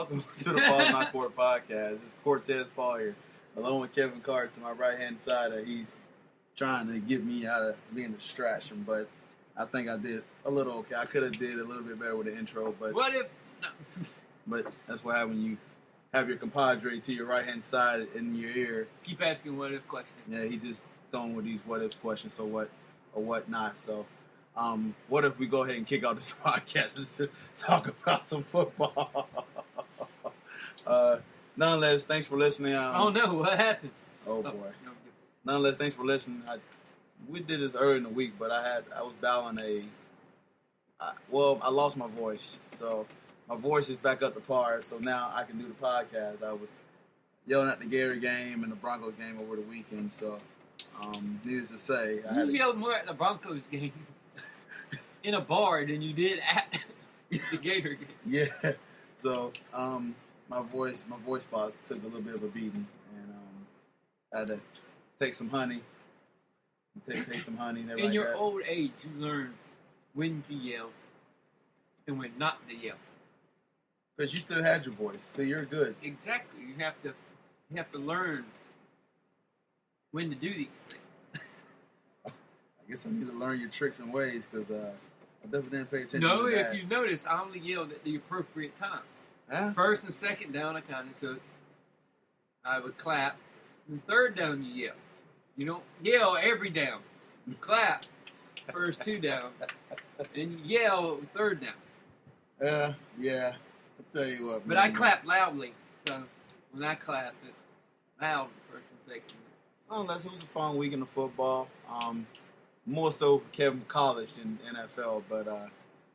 Welcome to the Ball's Not Court podcast. It's Cortez Paul here, along with Kevin Carter to my right-hand side. He's trying to get me out of being a distraction, but I think I did a little okay. I could have did a little bit better with the intro, but what if? No. But that's what happens when you have your compadre to your right-hand side in your ear. Keep asking what if questions. Yeah, he just throwing with these what if questions, so what or what not. So, what if we go ahead and kick off this podcast and talk about some football? Nonetheless, thanks for listening. Oh no, what happened? Oh boy. Nonetheless, thanks for listening. We did this early in the week, but I was battling I lost my voice, so my voice is back up to par. So now I can do the podcast. I was yelling at the Gator game and the Broncos game over the weekend. So, needless to say, you yelled more at the Broncos game in a bar than you did at the Gator game. Yeah. So, my voice box took a little bit of a beating, and I had to take some honey. Take some honey. And in your old age, you learn when to yell and when not to yell. Because you still had your voice, so you're good. Exactly. You have to learn when to do these things. I guess I need to learn your tricks and ways, because I definitely didn't pay attention to No, that. if you notice, I only yelled at the appropriate time. Huh? First and second down, I kind of took. I would clap. And third down, you yell. You don't yell every down. You clap first two down, and you yell third down. Yeah. I'll tell you what. But I clap loudly. So when I clap, it's loud first and second. Unless it was a fun week in the football. More so for Kevin College than NFL, but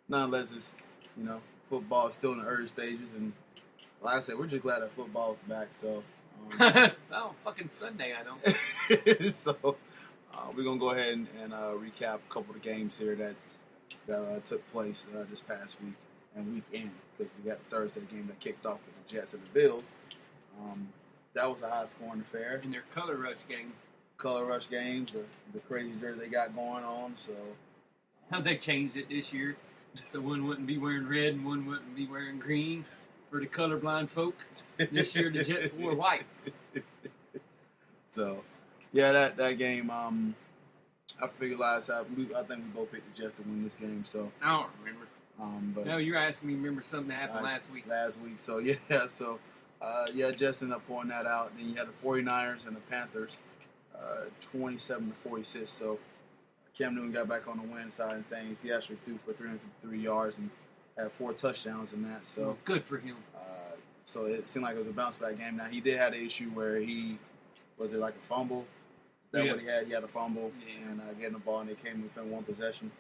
nonetheless, it's, football is still in the early stages, and like I said, we're just glad that football's back. So, oh, fucking Sunday, I don't. So, we're gonna go ahead and recap a couple of the games here that took place this past week and weekend, because we got the Thursday game that kicked off with the Jets and the Bills. That was a high-scoring affair. In their color rush game. Color rush games, the crazy jersey they got going on. So, how they changed it this year, so one wouldn't be wearing red and one wouldn't be wearing green for the colorblind folk. This year the Jets wore white. So, yeah, that game. I figured last time I think we both picked the Jets to win this game. So I don't remember. But no, you're asking me to remember something that happened last week. So Jets ended up pouring that out. Then you had the 49ers and the Panthers. 27-46. So Cam Newton got back on the win side of things. He actually threw for 353 yards and had 4 touchdowns in that. So well, good for him. So it seemed like it was a bounce back game. Now he did have the issue where was it like a fumble? Is that what he had? He had a fumble and getting the ball, and they came within one possession.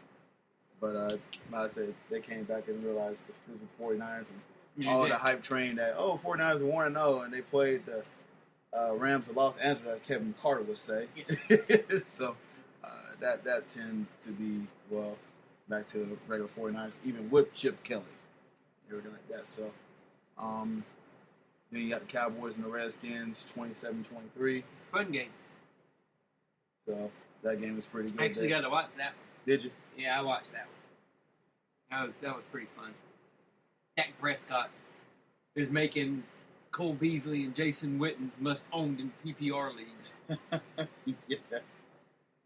But like I said, they came back and realized it was the 49ers and all the hype train that 49ers are 1-0, and they played the Rams of Los Angeles, as Kevin Carter would say. Yeah. So that tend to be, back to the regular 49ers, even with Chip Kelly. Everything like that. So then you got the Cowboys and the Redskins, 27-23. Fun game. So that game was pretty good. I actually got to watch that one. Did you? Yeah, I watched that one. That was pretty fun. Dak Prescott is making Cole Beasley and Jason Witten must owned in PPR leagues. Yeah.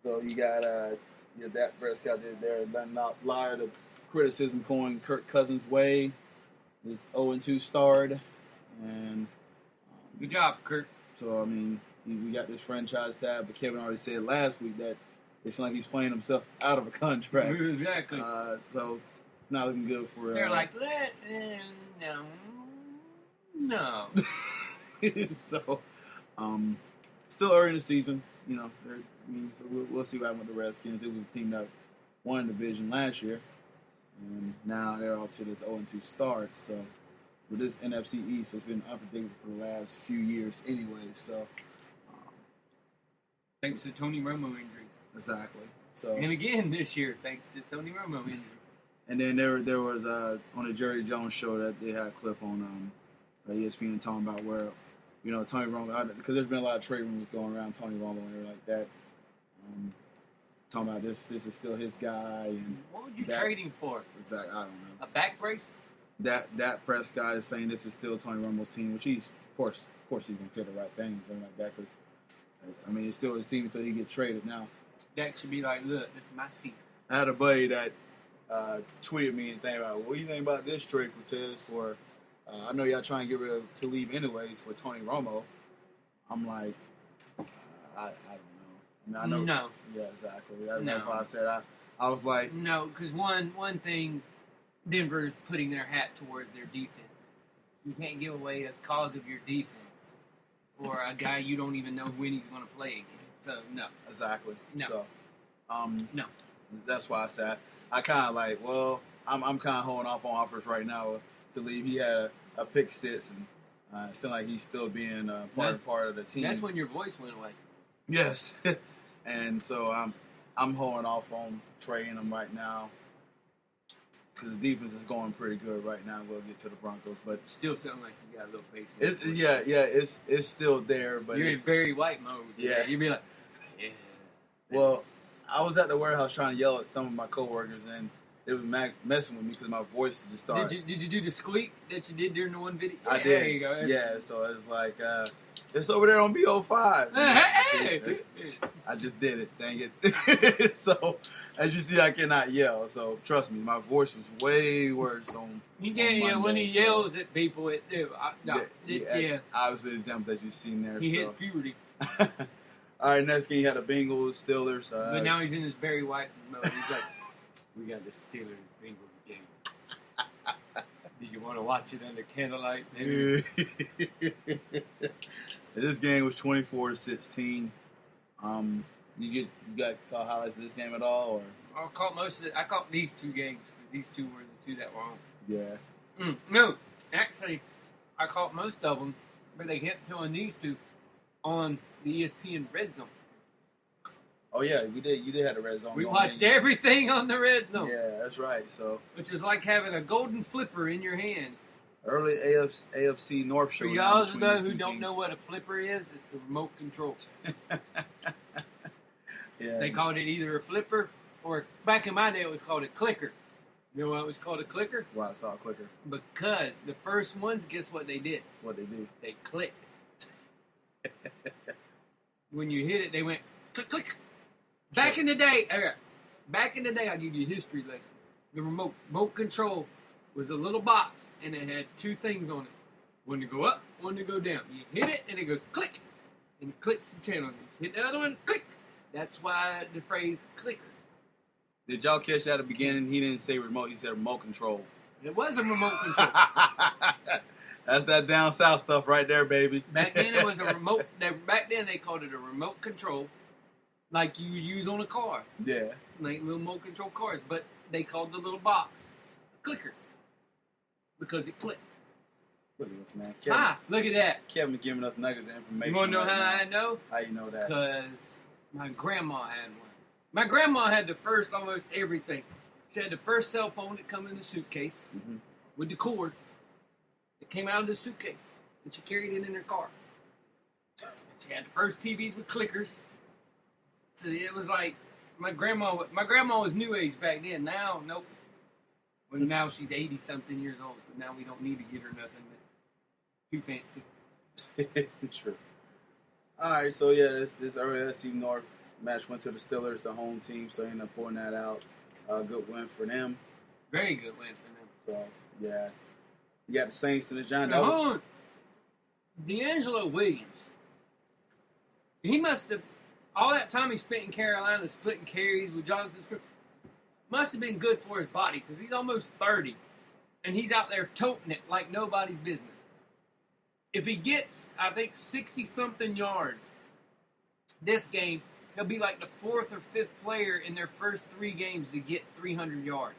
So you got Dak Prescott there. Not a lot of criticism going Kirk Cousins' way. His 0-2 start, and good job, Kirk. So I mean, we got this franchise tag, but Kevin already said last week that it's like he's playing himself out of a contract. Exactly. So it's not looking good for. They're like, no. So, still early in the season, so we'll see what happens with the Redskins. It was a team that won the division last year, and now they're off to this 0-2 start. So, with this NFC East, it's been unpredictable for the last few years anyway. So, thanks to Tony Romo injuries. Exactly. So, and again this year, thanks to Tony Romo injury. And then there was on the Jerry Jones show that they had a clip on ESPN talking about where, Tony Romo, because there's been a lot of trade rumors going around Tony Romo and everything like that. Talking about this is still his guy. And what would you trade him for? Exactly, I don't know. A back brace? that Prescott is saying this is still Tony Romo's team, which he's of course he's gonna say the right things and like that because it's still his team until he gets traded now. That should be like, look, this is my team. I had a buddy that tweeted me and think about, what do you think about this trade, Cortez? For I know y'all trying to get rid of to leave anyways for Tony Romo. I'm like, I don't know. I know. No. Yeah, exactly. That's why I said I was like, no, because one thing, Denver is putting their hat towards their defense. You can't give away a cause of your defense for a guy you don't even know when he's going to play again. So no. Exactly. No. So, no. That's why I said I kind of like. Well, I'm kind of holding off on offers right now to leave. He had a pick six, and it seemed like he's still being part of the team. That's when your voice went away. Yes, and so I'm holding off on trading him right now because the defense is going pretty good right now. We'll get to the Broncos, but still sound like you got a little base. It's still there, but you're in Barry White mode. Yeah, you'd be like, yeah. Well, I was at the warehouse trying to yell at some of my coworkers, and it was messing with me because my voice just started. Did you do the squeak that you did during the one video? I did. There you go. Yeah, so it's like it's over there on BO5. Hey! I just did it. Dang it. So as you see, I cannot yell. So trust me, my voice was way worse on. You can't yell when he yells at people. Obviously, the example that you've seen there. He hit puberty. All right, next game, you had the Bengals, Steelers. But now he's in his Barry White mode. He's like, we got the Steelers-Bengals game. Do you want to watch it under candlelight? This game was 24-16. You saw highlights of this game at all, or? I caught most of it. I caught these two games because these two were the two that were on. Yeah. No, actually, I caught most of them, but they kept showing these two on the ESPN Red Zone. Oh yeah, we did. You did have the Red Zone. We watched everything on the Red Zone. Yeah, that's right. So, which is like having a golden flipper in your hand. Early AFC North show. For y'all who don't know what a flipper is, it's the remote control. Yeah. They called it either a flipper or back in my day it was called a clicker. You know why it was called a clicker? Why it's called a clicker? Because the first ones, guess what they did? What they do? They clicked. When you hit it, they went click, click. Back in the day, I'll give you a history lesson. The remote control was a little box, and it had two things on it. One to go up, one to go down. You hit it, and it goes click, and it clicks the channel. You hit the other one, click. That's why the phrase clicker. Did y'all catch that at the beginning? He didn't say remote, he said remote control. It was a remote control. That's that down south stuff right there, baby. Back then it was a remote. Back then they called it a remote control, like you would use on a car. Yeah. Like little remote control cars, but they called the little box a clicker because it clicked. Look at this, man. Kevin, look at that. Kevin giving us nuggets of information. You want to know right how now. I know? How you know that? Because my grandma had one. My grandma had the first almost everything. She had the first cell phone that come in the suitcase with the cord. It came out of the suitcase, and she carried it in her car. She had the first TVs with clickers. So it was like my grandma was new age back then. Now, nope. Well, now she's 80-something years old, so now we don't need to get her nothing too fancy. True. All right, so yeah, this early SC North match went to the Steelers, the home team, so they ended up pulling that out. Good win for them. Very good win for them. So, yeah. You got the Saints and the Giants. Hold on. D'Angelo Williams. He must have, all that time he spent in Carolina splitting carries with Jonathan Spreaker, must have been good for his body because he's almost 30. And he's out there toting it like nobody's business. If he gets, I think, 60-something yards this game, he'll be like the fourth or fifth player in their first 3 games to get 300 yards.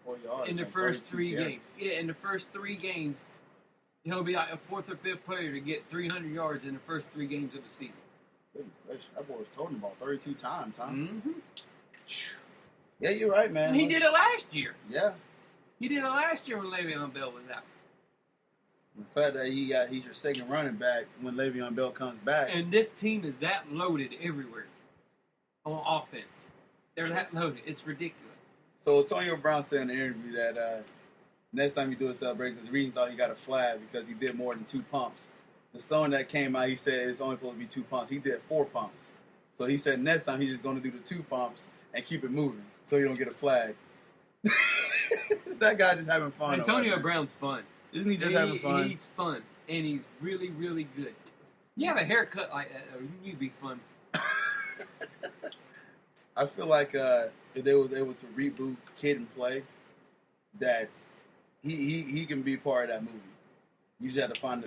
4 yards in the first 3 games. Yeah, in the first 3 games, he'll be like a fourth or fifth player to get 300 yards in the first 3 games of the season. Goodness gracious, that boy was toting the ball 32 times, huh? Mm-hmm. Yeah, you're right, man. He did it last year. Yeah. He did it last year when Le'Veon Bell was out. The fact that he's your second running back when Le'Veon Bell comes back. And this team is that loaded everywhere on offense. They're that loaded. It's ridiculous. So Antonio Brown said in the interview that Next time you do a celebration, because the reason he thought he got a flag because he did more than 2 pumps. The song that came out, he said it's only supposed to be 2 pumps. He did 4 pumps. So he said next time he's just going to do the 2 pumps and keep it moving so you don't get a flag. That guy just having fun. Antonio Brown's fun. Isn't he just having fun? He's fun, and he's really, really good. You have a haircut like that, though, you need to be fun. I feel like if they was able to reboot Kid and Play, that he can be part of that movie. You just have to find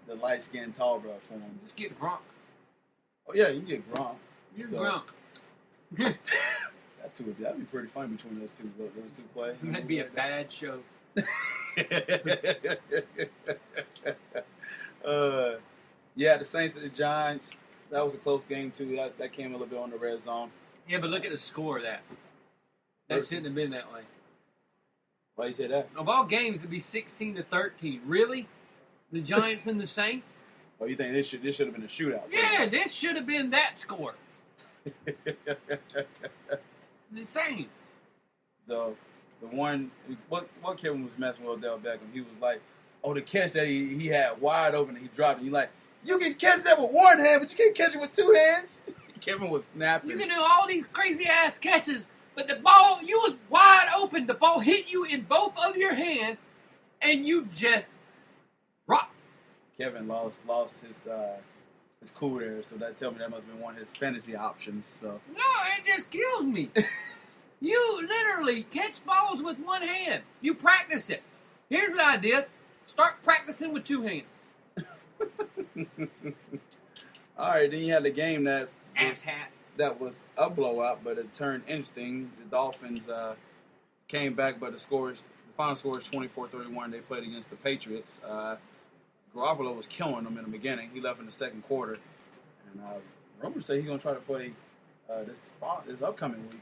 the light-skinned tall bro for him. Just get Gronk. Oh, yeah, you can get Gronk. You're Gronk. That'd be pretty fun between those two play. That'd be a bad show. Yeah, the Saints and the Giants. That was a close game too. That came a little bit on the red zone. Yeah, but look at the score of that. That shouldn't have been that way. Why you say that? Of all games, it'd be 16-13. Really? The Giants and the Saints? Oh, you think this should have been a shootout? Yeah, this should have been that score. Insane. So the one what Kevin was messing with Odell Beckham, he was like, oh, the catch that he had wide open and he dropped it. You like, you can catch that with one hand, but you can't catch it with 2 hands. Kevin was snapping. You can do all these crazy ass catches, but the ball, you was wide open. The ball hit you in both of your hands, and you just rocked. Kevin lost his cool there, so that tell me that must have been one of his fantasy options. So no, it just kills me. You literally catch balls with one hand. You practice it. Here's the idea: start practicing with 2 hands. All right, then you had the game that was a blowout, but it turned interesting. The Dolphins came back, but the final score is 24-31. They played against the Patriots. Garoppolo was killing them in the beginning. He left in the second quarter, and rumors say he's gonna try to play this upcoming week.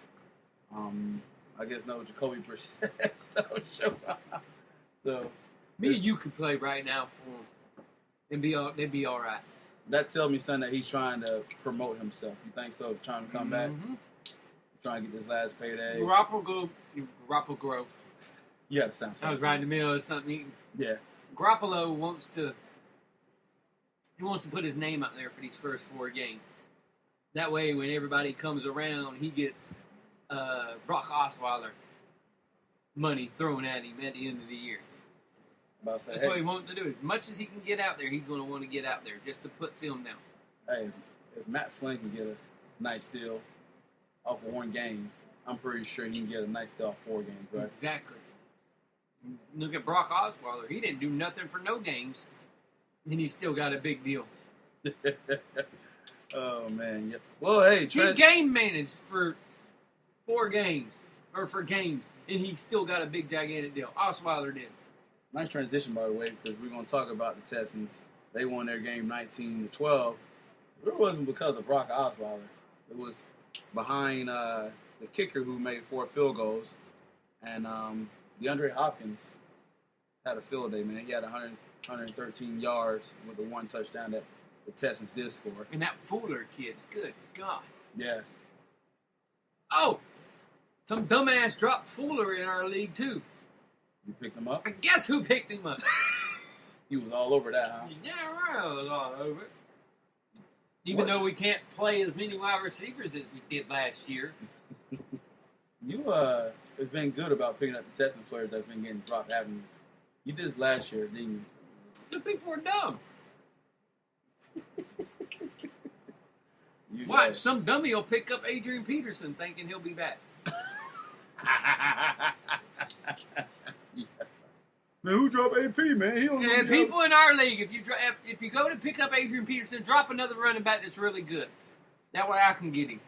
I guess no Jacoby Brissett don't show up. So me and you could play right now for him, and they'd be all right. That tells me something that he's trying to promote himself. You think so? Trying to come back, trying to get this last payday. Garoppolo grow. Yeah, that sounds. I was right in the middle of something. Yeah. Garoppolo wants to put his name out there for these first 4 games. That way, when everybody comes around, he gets Brock Osweiler money thrown at him at the end of the year. That's what he wants to do. As much as he can get out there, he's going to want to get out there just to put film down. Hey, if Matt Flynn can get a nice deal off of 1 game, I'm pretty sure he can get a nice deal off 4 games, right? Exactly. Look at Brock Osweiler. He didn't do nothing for no games, and he still got a big deal. Oh, man. Yeah. Well, hey. He game managed for 4 games, or for games, and he still got a big, gigantic deal. Osweiler did. Nice transition, by the way, because we're going to talk about the Texans. They won their game 19-12. It wasn't because of Brock Osweiler. It was behind the kicker who made 4 field goals. And DeAndre Hopkins had a field day, man. He had 113 yards with the 1 touchdown that the Texans did score. And that Fuller kid, good God. Yeah. Oh, some dumbass dropped Fuller in our league, too. You picked him up? I guess who picked him up? He was all over that, huh? Yeah, right. I was all over it. Even though we can't play as many wide receivers as we did last year. You have been good about picking up the Texans players that's been getting dropped, haven't you? You did this last year, didn't you? The people are dumb. Watch, some dummy will pick up Adrian Peterson thinking he'll be back. Yeah. Man, who dropped AP, man? He don't and people in our league, if you go to pick up Adrian Peterson, drop another running back that's really good. That way I can get him.